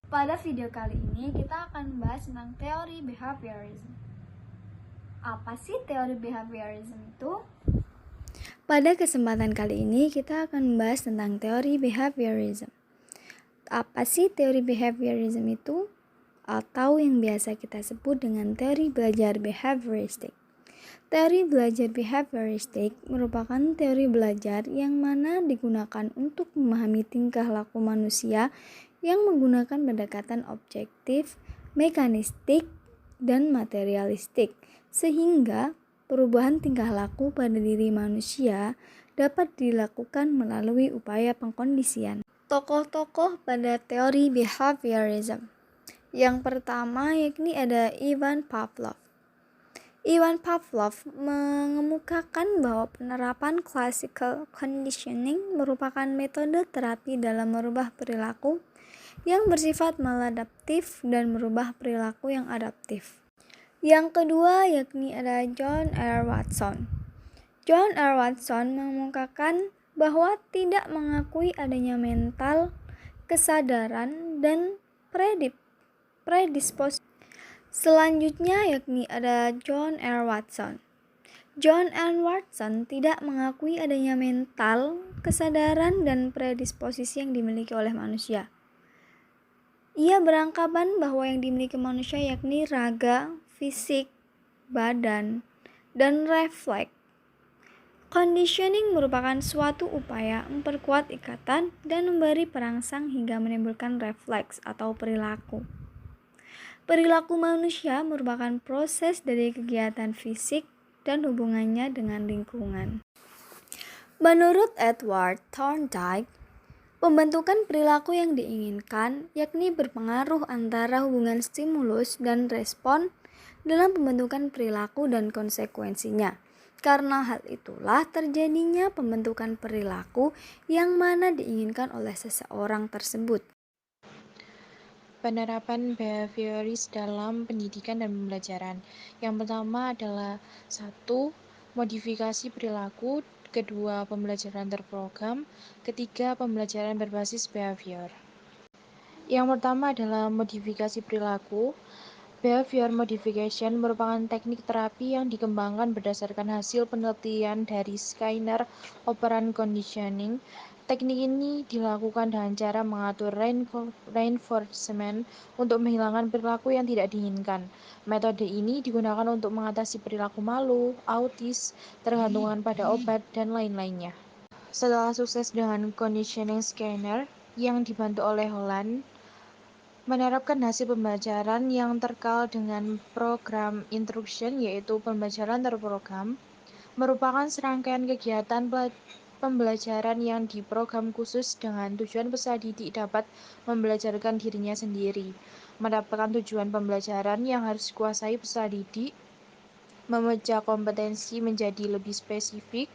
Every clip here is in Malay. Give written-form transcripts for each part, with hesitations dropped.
Pada video kali ini kita akan membahas tentang teori behaviorism. Apa sih teori behaviorism itu? Pada kesempatan kali ini kita akan membahas tentang teori behaviorism. Apa sih teori behaviorism itu? Atau yang biasa kita sebut dengan teori belajar behavioristik. Teori belajar behavioristik merupakan teori belajar yang mana digunakan untuk memahami tingkah laku manusia yang menggunakan pendekatan objektif, mekanistik, dan materialistik, sehingga perubahan tingkah laku pada diri manusia dapat dilakukan melalui upaya pengkondisian. Tokoh-tokoh pada teori behaviorism. Yang pertama yakni ada Ivan Pavlov. Ivan Pavlov mengemukakan bahwa penerapan classical conditioning merupakan metode terapi dalam merubah perilaku yang bersifat maladaptif dan merubah perilaku yang adaptif. Yang kedua yakni ada John R. Watson. John R. Watson mengemukakan bahwa tidak mengakui adanya mental, kesadaran, dan predisposisi. Selanjutnya yakni ada John R. Watson. John R. Watson tidak mengakui adanya mental, kesadaran, dan predisposisi yang dimiliki oleh manusia. Ia beranggapan bahwa yang dimiliki manusia yakni raga, fisik, badan, dan refleks. Conditioning merupakan suatu upaya memperkuat ikatan dan memberi perangsang hingga menimbulkan refleks atau perilaku. Perilaku manusia merupakan proses dari kegiatan fisik dan hubungannya dengan lingkungan. Menurut Edward Thorndike, pembentukan perilaku yang diinginkan yakni berpengaruh antara hubungan stimulus dan respon dalam pembentukan perilaku dan konsekuensinya. Karena hal itulah terjadinya pembentukan perilaku yang mana diinginkan oleh seseorang tersebut. Penerapan behavioris dalam pendidikan dan pembelajaran. Yang pertama adalah 1. Modifikasi perilaku, kedua pembelajaran terprogram, ketiga pembelajaran berbasis behavior. Yang pertama adalah modifikasi perilaku. Behavior modification merupakan teknik terapi yang dikembangkan berdasarkan hasil penelitian dari Skinner operant conditioning. Teknik ini dilakukan dengan cara mengatur reinforcement untuk menghilangkan perilaku yang tidak diinginkan. Metode ini digunakan untuk mengatasi perilaku malu, autis, tergantungan pada obat, dan lain-lainnya. Setelah sukses dengan conditioning Skinner yang dibantu oleh Holland, menerapkan hasil pembelajaran yang terkait dengan program instruction, yaitu pembelajaran terprogram, merupakan serangkaian kegiatan pembelajaran yang diprogram khusus dengan tujuan peserta didik dapat membelajarkan dirinya sendiri, mendapatkan tujuan pembelajaran yang harus dikuasai peserta didik, memecah kompetensi menjadi lebih spesifik,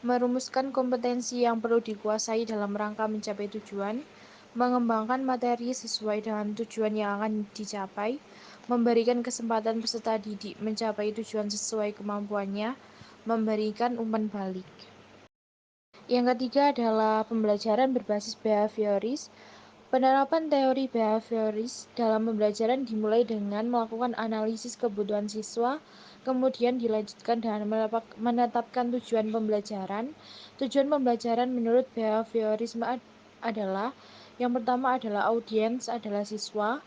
merumuskan kompetensi yang perlu dikuasai dalam rangka mencapai tujuan, mengembangkan materi sesuai dengan tujuan yang akan dicapai, memberikan kesempatan peserta didik mencapai tujuan sesuai kemampuannya, memberikan umpan balik. Yang ketiga adalah pembelajaran berbasis behavioris. Penerapan teori behavioris dalam pembelajaran dimulai dengan melakukan analisis kebutuhan siswa, kemudian dilanjutkan dengan menetapkan tujuan pembelajaran. Tujuan pembelajaran menurut behaviorisme adalah yang pertama adalah audiens adalah siswa,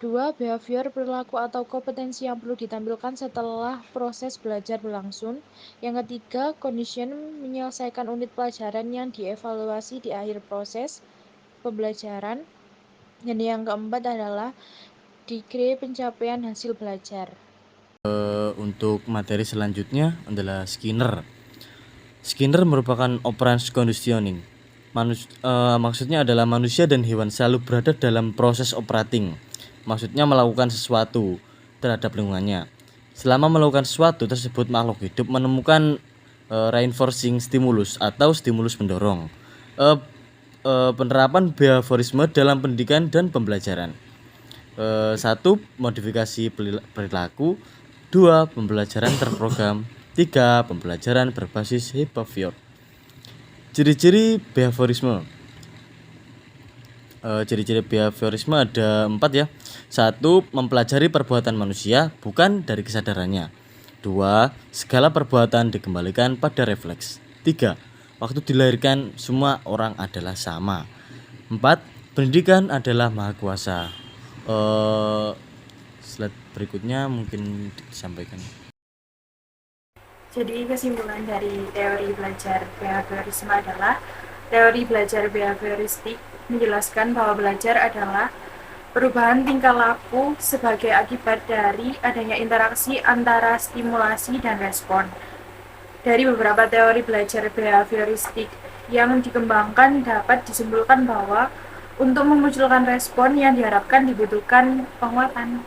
2. Behavior perilaku atau kompetensi yang perlu ditampilkan setelah proses belajar berlangsung. Yang ketiga, condition menyelesaikan unit pelajaran yang dievaluasi di akhir proses pembelajaran. Dan yang keempat adalah degree pencapaian hasil belajar. Untuk materi selanjutnya adalah Skinner. Skinner merupakan operant conditioning. Maksudnya adalah manusia dan hewan selalu berada dalam proses operating. Maksudnya melakukan sesuatu terhadap lingkungannya. Selama melakukan sesuatu tersebut, makhluk hidup menemukan reinforcing stimulus atau stimulus pendorong. Penerapan behaviorisme dalam pendidikan dan pembelajaran. 1. Modifikasi perilaku, 2. Pembelajaran terprogram, 3. Pembelajaran berbasis behavior. Ciri-ciri behaviorisme. Ciri-ciri behaviorisme ada 4 ya. 1. Mempelajari perbuatan manusia bukan dari kesadarannya. 2. Segala perbuatan dikembalikan pada refleks. 3. Waktu dilahirkan semua orang adalah sama. 4. Pendidikan adalah maha kuasa. Slide berikutnya mungkin disampaikan. Jadi kesimpulan dari teori belajar behaviorisme adalah teori belajar behavioristik menjelaskan bahwa belajar adalah perubahan tingkah laku sebagai akibat dari adanya interaksi antara stimulasi dan respon. Dari beberapa teori belajar behavioristik yang dikembangkan dapat disimpulkan bahwa untuk memunculkan respon yang diharapkan dibutuhkan penguatan.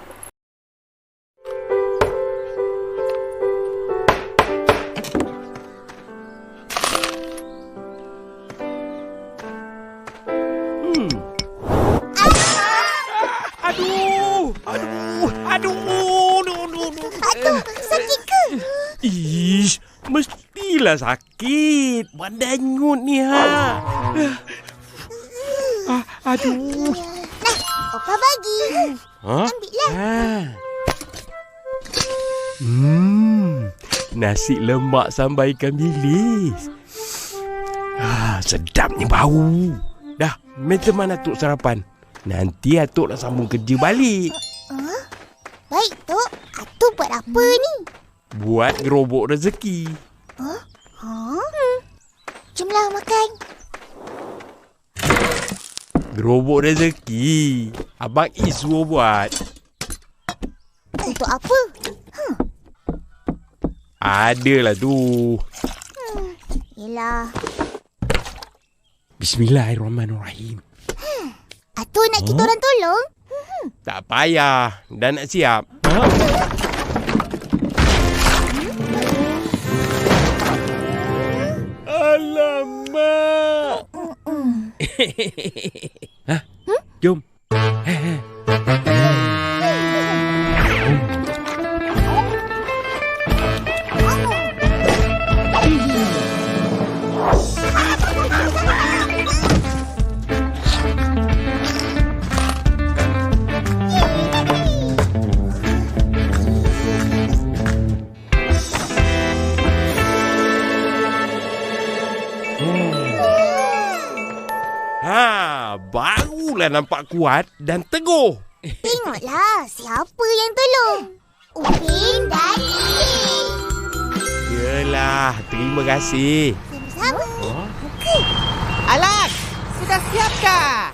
Sakit ke? Ish, mestilah sakit. Bandangut ni ha. Aduh. Nah, Opa bagi. Ha? Ambillah. Nasi lemak sambal ikan bilis. Sedapnya bau. Dah, macam mana Atuk sarapan? Nanti Atuk nak sambung kerja balik. Baik, Tok. Atuk buat apa ni? Buat gerobok rezeki. Jomlah makan. Gerobok rezeki. Abang Is suruh buat. Untuk apa? Adalah tu. Yelah. Bismillahirrahmanirrahim. Atuk nak kita orang tolong? Tak payah. Dah nak siap. Alamak. Jom. Barulah nampak kuat dan teguh. Tengoklah siapa yang tolong. Upin dan Ipin. Yalah, terima kasih. Sama-sama. Alas, sudah siapkah?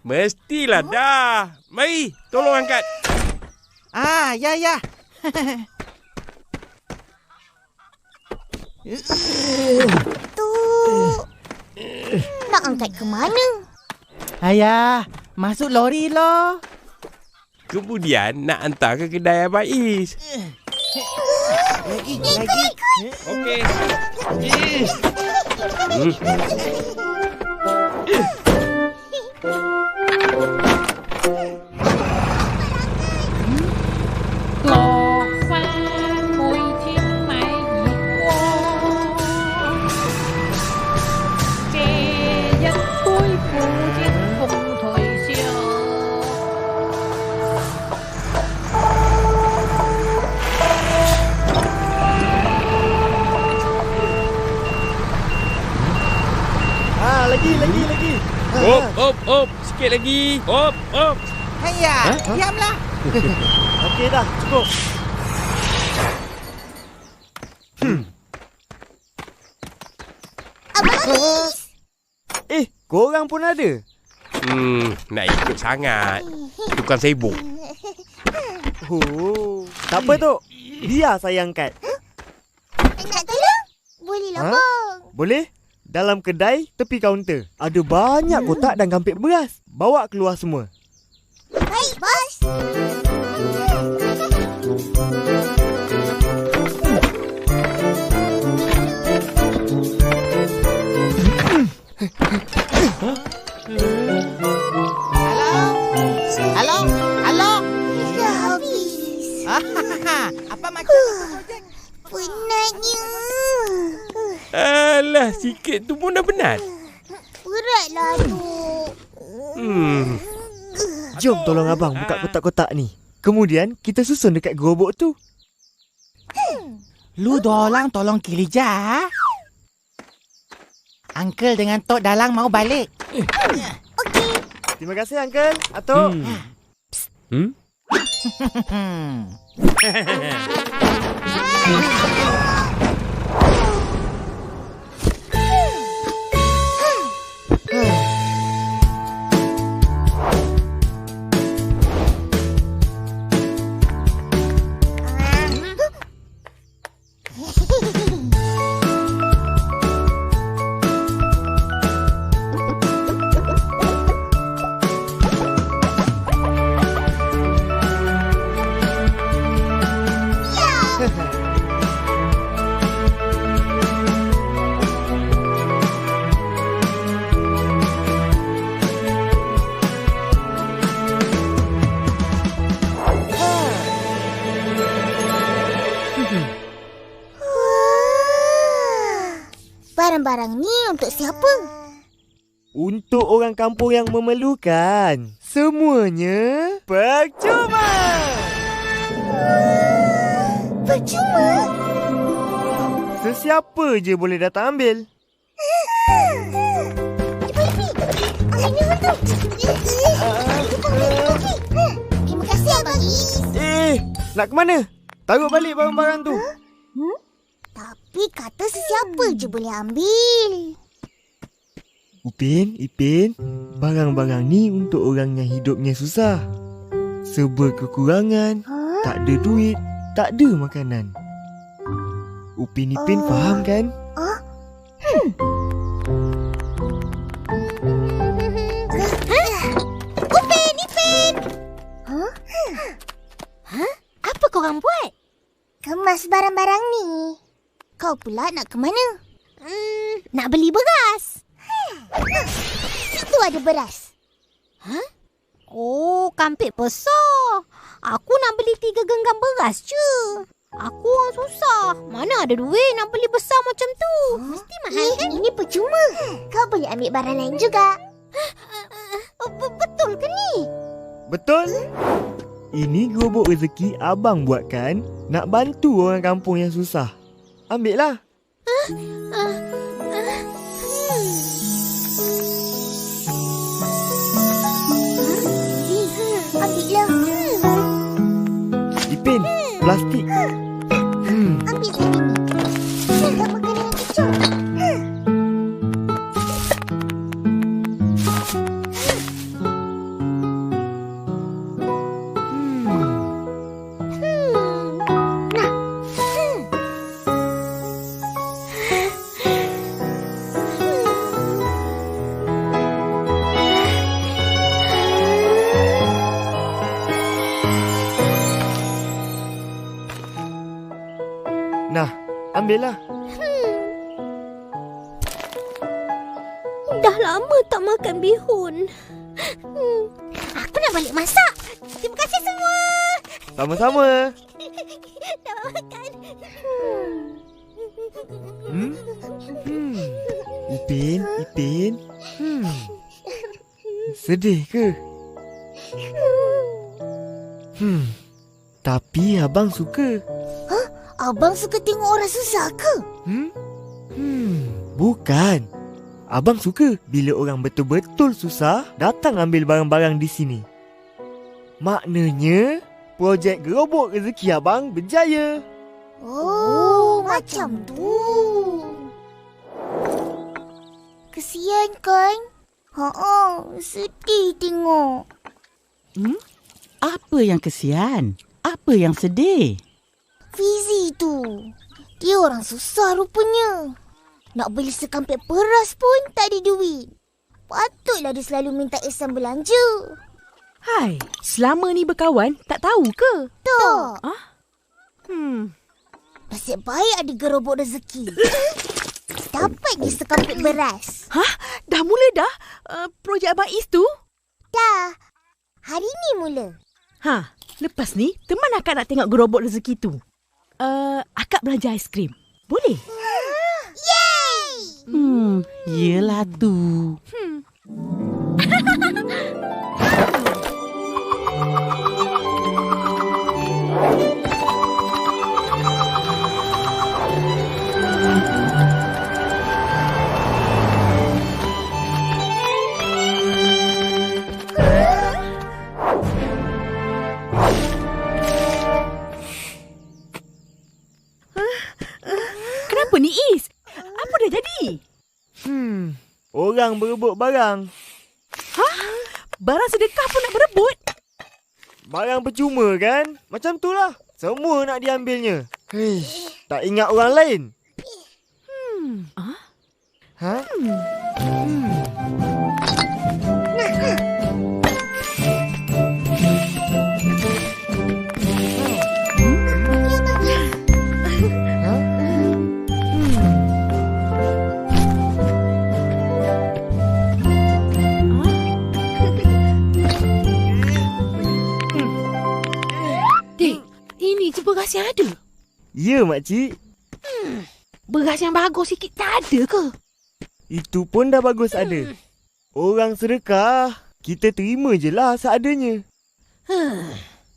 Mestilah dah. Mari, tolong angkat. Ya. Tu. Nak angkat ke mana? Ayah, masuk lori loh. Kemudian nak hantar ke kedai Abang Is. Lagi. Okey. Lagi. Hop. Sikit lagi. Hop. Ayah, diamlah. Okey dah, cukup. Abang Is. Korang pun ada? Nak ikut sangat. Tukang sibuk. Tak apa Tok. Biar saya angkat. Nak tolong? Bolehlah bang. Boleh? Dalam kedai, tepi kaunter. Ada banyak kotak dan kampit beras. Bawa keluar semua. Baik bos. Halo. Dah habis. Apa macam projek? Penatnya. Alah, sikit tu pun dah penat. Beratlah tu. Jom tolong abang buka kotak-kotak ni. Kemudian kita susun dekat gerobok tu. Lu dolang tolong Kilija. Uncle dengan Tok Dalang mau balik. Terima kasih Uncle. Atok. Barang-barang ni untuk siapa? Untuk orang kampung yang memerlukan. Semuanya percuma. Percuma? Sesiapa je boleh datang ambil. Terima kasih Abang Is. Nak ke mana? Taruh balik barang-barang tu. Tapi kata sesiapa je boleh ambil. Upin, Ipin, barang-barang ni untuk orang yang hidupnya susah. Serba kekurangan, tak ada duit, tak ada makanan. Upin Ipin faham kan? Upin, Ipin! Apa korang buat? Kemas barang-barang ni. Kau pula nak ke mana? Nak beli beras. Itu ada beras. Oh, kampik besar. Aku nak beli 3 genggam beras je. Aku orang susah. Mana ada duit nak beli besar macam tu. Mesti mahal kan? Ini percuma. Kau boleh ambil barang lain juga. Betul ke ni? Betul? Ini gerobok rezeki abang buatkan nak bantu orang kampung yang susah. Ambil lah. Ambillah. Ipin, plastik. Ambil saya ni. Tak makan yang kecil. Nah, ambillah. Dah lama tak makan bihun. Aku nak balik masak. Terima kasih semua. Sama-sama. Dah makan. Ipin, Ipin. Sedih ke? Tapi abang suka. Abang suka tengok orang susah ke? Bukan. Abang suka bila orang betul-betul susah datang ambil barang-barang di sini. Maknanya, projek gerobok rezeki abang berjaya. Oh, macam tu. Kesian kan? Sedih tengok. Apa yang kesian? Apa yang sedih? Fizi tu. Dia orang susah rupanya. Nak beli sekampit beras pun tak ada duit. Patutlah dia selalu minta ihsan belanja. Hai, selama ni berkawan tak tahu ke? Tak. Nasib baik ada gerobok rezeki. Dapat dia sekampit beras. Dah mula dah projek Abang Is tu? Dah. Hari ni mula. Lepas ni teman akak nak tengok gerobok rezeki tu. Akak belanja aiskrim. Boleh? Yeay! Yelah tu. Kenapa ni, Is? Apa dah jadi? Orang berebut barang. Barang sedekah pun nak berebut? Barang percuma kan? Macam tu lah. Semua nak diambilnya. Tak ingat orang lain. Ha? Ini je beras yang ada. Ya, makcik. Beras yang bagus sikit tak ada ke? Itu pun dah bagus ada. Orang sedekah, kita terima je lah seadanya.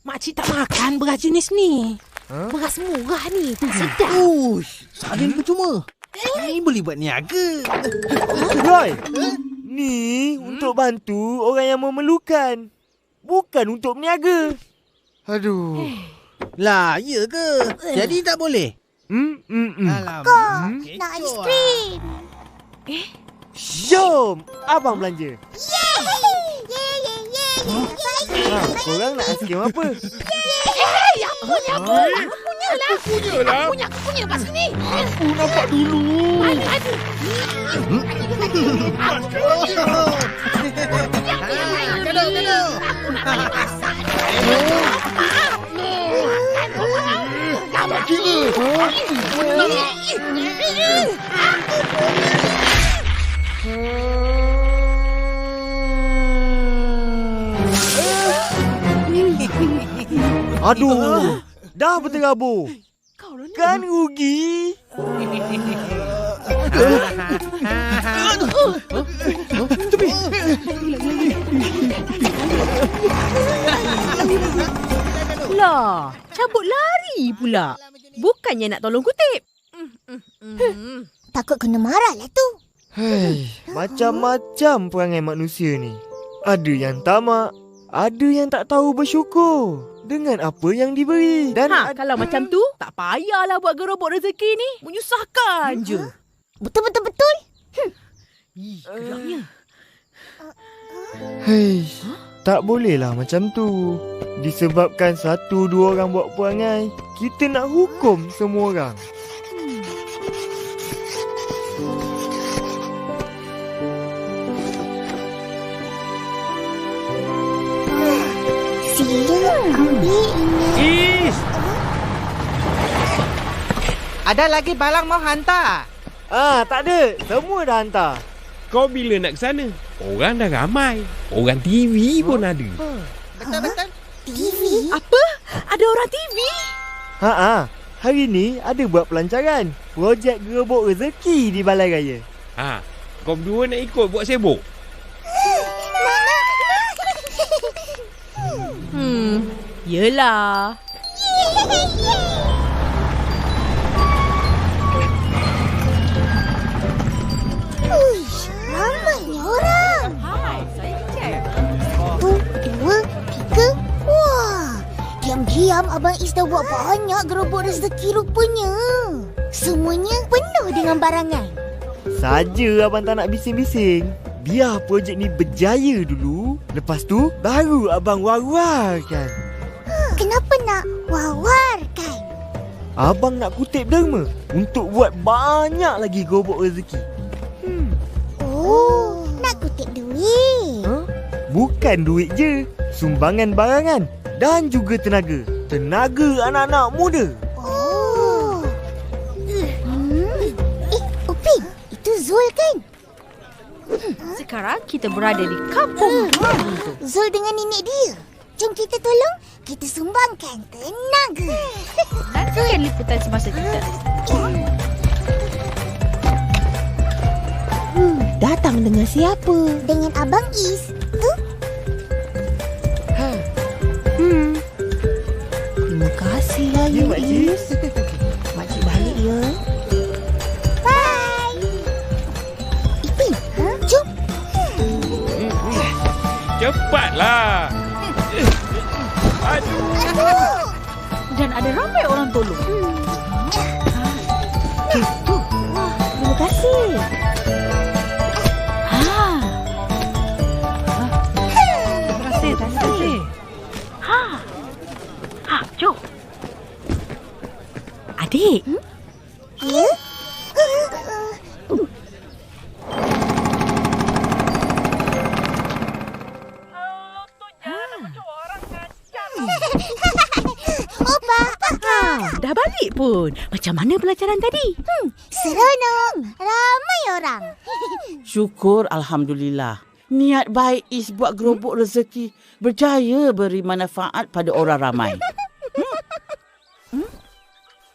Makcik tak makan beras jenis ni. Beras murah ni, tak sedap. Sardin percuma. Ni boleh buat niaga. Roy, ni untuk bantu orang yang memerlukan. Bukan untuk berniaga. Aduh. Lah, ya ke? Jadi tak boleh? Kak, nak aiskrim. Jom, abang belanja. Korang nak aiskrim apa? Aku punya pas ni. Aku nampak dulu. Aduh, dah berterabur. Kan rugi. Lah, cabut lari pula. Bukannya nak tolong kutip. Takut kena marah lah tu. Macam-macam perangai manusia ni. Ada yang tamak, ada yang tak tahu bersyukur dengan apa yang diberi. Dan kalau macam tu, tak payahlah buat gerobok rezeki ni. Menyusahkan je. Betul-betul. Geraknya. Tak bolehlah macam tu. Disebabkan satu dua orang buat perangai, kita nak hukum semua orang. Sila ambil ini. Is! Ada lagi balang mau hantar? Tak ada. Semua dah hantar. Kau bila nak ke sana? Orang dah ramai. Orang TV pun ada. Betul-betul. TV? Apa? Ada orang TV? Hari ni ada buat pelancaran projek gerobok rezeki di Balai Raya. Kau berdua nak ikut buat sibuk? Yelah. Ramainya orang. Hai, saya cek. 1, 2, 3. Wah, diam-diam Abang Is dah buat banyak gerobok rezeki rupanya. Semuanya penuh dengan barangan. Saja abang tak nak bising-bising. Biar projek ni berjaya dulu. Lepas tu baru abang war-warkan. Kenapa nak wawarkan? Abang nak kutip derma untuk buat banyak lagi gerobok rezeki. Oh, nak kutip duit. Bukan duit je, sumbangan barangan dan juga tenaga. Tenaga anak-anak muda. Oh. Upin, itu Zul kan? Sekarang kita berada di kampung hantu. Zul dengan nenek dia. Jom kita tolong. Kita sumbangkan tenaga. Nantikan liputan semasa kita. Datang dengan siapa? Dengan Abang Is. Tu. Terima kasihlah Ya, ya, Makcik. Is. Makcik balik ya. Bye. Ipin, jom. Cepatlah. Aduh. Dan ada ramai orang tolong. Terima kasih. Terima kasih. Jom. Adik. Ya? Opa. Dah balik pun. Macam mana pelajaran tadi? Seronok. Ramai orang. Syukur Alhamdulillah. Niat baik Is buat gerobok rezeki berjaya beri manfaat pada orang ramai.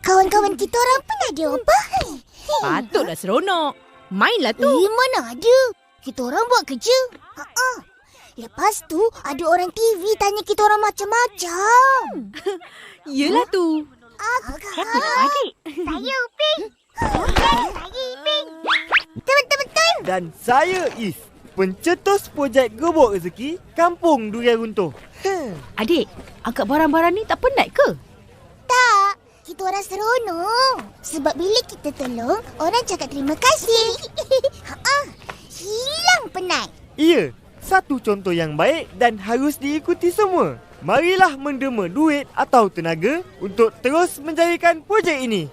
Kawan-kawan kita orang pun ada, Opa. Patutlah seronok. Mainlah tu. Mana ada. Kita orang buat kerja. Lepas tu, ada orang TV tanya kita orang macam-macam. Yelah tu. Siapa nama adik? Saya Upin. Saya Ipin. Betul-betul. Dan saya Is, pencetus projek gerobok rezeki Kampung Durian Runtuh. Adik, angkat barang-barang ni tak penat ke? Tak. Kita orang seronok. Sebab bila kita tolong, orang cakap terima kasih. Hilang penat. Ia, satu contoh yang baik dan harus diikuti semua. Marilah mendema duit atau tenaga untuk terus menjayakan projek ini.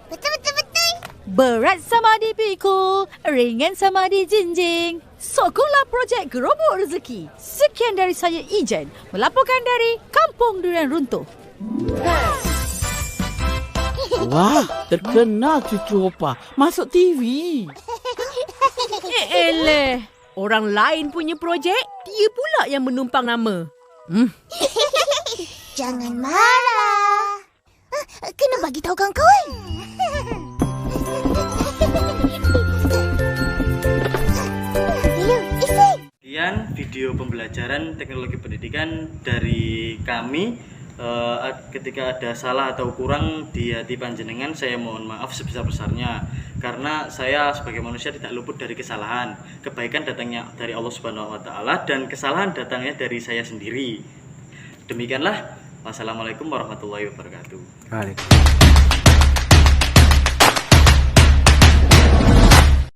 Betul-betul. Berat sama dipikul, ringan sama dijinjing. Sokonglah projek gerobok rezeki. Sekian dari saya Ijan, melaporkan dari Kampung Durian Runtuh. Wah, terkenal cucu opa. Masuk TV. Eleh, orang lain punya projek, dia pula yang menumpang nama. Jangan marah. Kena bagi tahu kawan-kawan. Sekian video pembelajaran teknologi pendidikan dari kami. Ketika ada salah atau kurang di hati panjenengan, saya mohon maaf sebesar-besarnya, karena saya sebagai manusia tidak luput dari kesalahan. Kebaikan datangnya dari Allah Subhanahu wa taala dan kesalahan datangnya dari saya sendiri. Demikianlah. Wassalamualaikum warahmatullahi wabarakatuh. Waalaikumsalam.